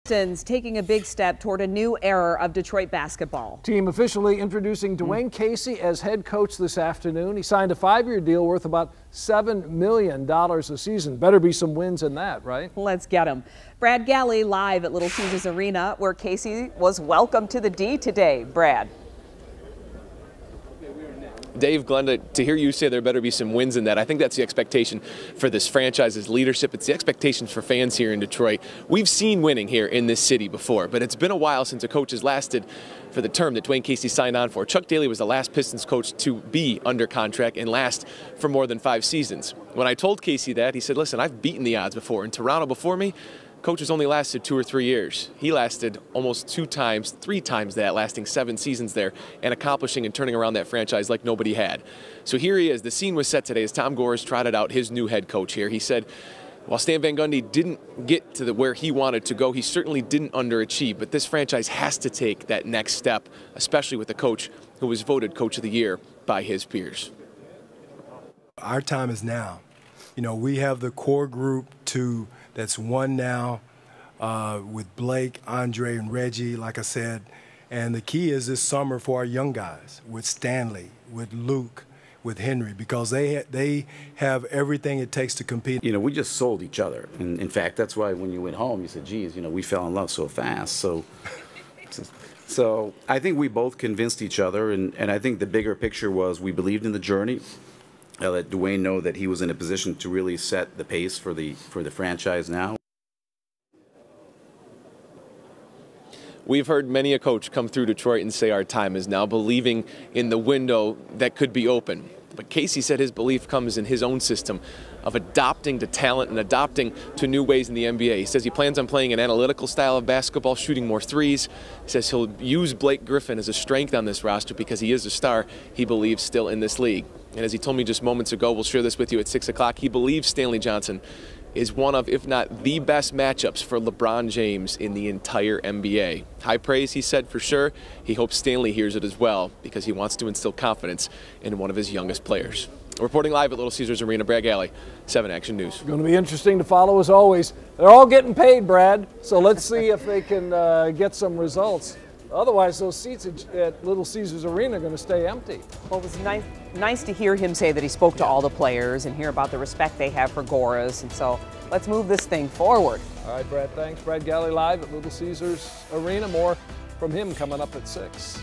Pistons taking a big step toward a new era of Detroit basketball. Team officially introducing Dwane Casey as head coach this afternoon. He signed a 5-year deal worth about $7 million a season. Better be some wins in that, right? Let's get him. Brad Galley live at Little Caesars Arena, where Casey was welcomed to the D today. Brad. Dave, Glenda, to hear you say there better be some wins in that, I think that's the expectation for this franchise's leadership. It's the expectations for fans here in Detroit. We've seen winning here in this city before, but it's been a while since a coach has lasted for the term that Dwane Casey signed on for. Chuck Daly was the last Pistons coach to be under contract and last for more than 5 seasons. When I told Casey that, he said, listen, I've beaten the odds before. In Toronto before me, coaches only lasted 2 or 3 years. He lasted almost 3 times that, lasting 7 seasons there and accomplishing and turning around that franchise like nobody had. So here he is. The scene was set today as Tom Gores trotted out his new head coach here. He said, while Stan Van Gundy didn't get to where he wanted to go, he certainly didn't underachieve. But this franchise has to take that next step, especially with a coach who was voted Coach of the Year by his peers. Our time is now. You know, we have the core group that's one now with Blake, Andre, and Reggie, like I said. And the key is this summer for our young guys, with Stanley, with Luke, with Henry, because they have everything it takes to compete. You know, we just sold each other. And in fact, that's why when you went home, you said, geez, you know, we fell in love so fast. So I think we both convinced each other, and I think the bigger picture was we believed in the journey. I let Dwane know that he was in a position to really set the pace for the franchise now. We've heard many a coach come through Detroit and say our time is now, believing in the window that could be open. But Casey said his belief comes in his own system of adopting to talent and adopting to new ways in the NBA. He says he plans on playing an analytical style of basketball, shooting more threes. He says he'll use Blake Griffin as a strength on this roster because he is a star, he believes, still in this league. And as he told me just moments ago, we'll share this with you at 6 o'clock, he believes Stanley Johnson is one of, if not the best matchups for LeBron James in the entire NBA. High praise, he said, for sure. He hopes Stanley hears it as well because he wants to instill confidence in one of his youngest players. Reporting live at Little Caesars Arena, Brad Galley, 7 Action News. It's going to be interesting to follow as always. They're all getting paid, Brad, so let's see if they can get some results. Otherwise, those seats at Little Caesars Arena are going to stay empty. Well, it was nice to hear him say that he spoke to all the players and hear about the respect they have for Gores. And so let's move this thing forward. All right, Brad, thanks. Brad Galley live at Little Caesars Arena. More from him coming up at 6.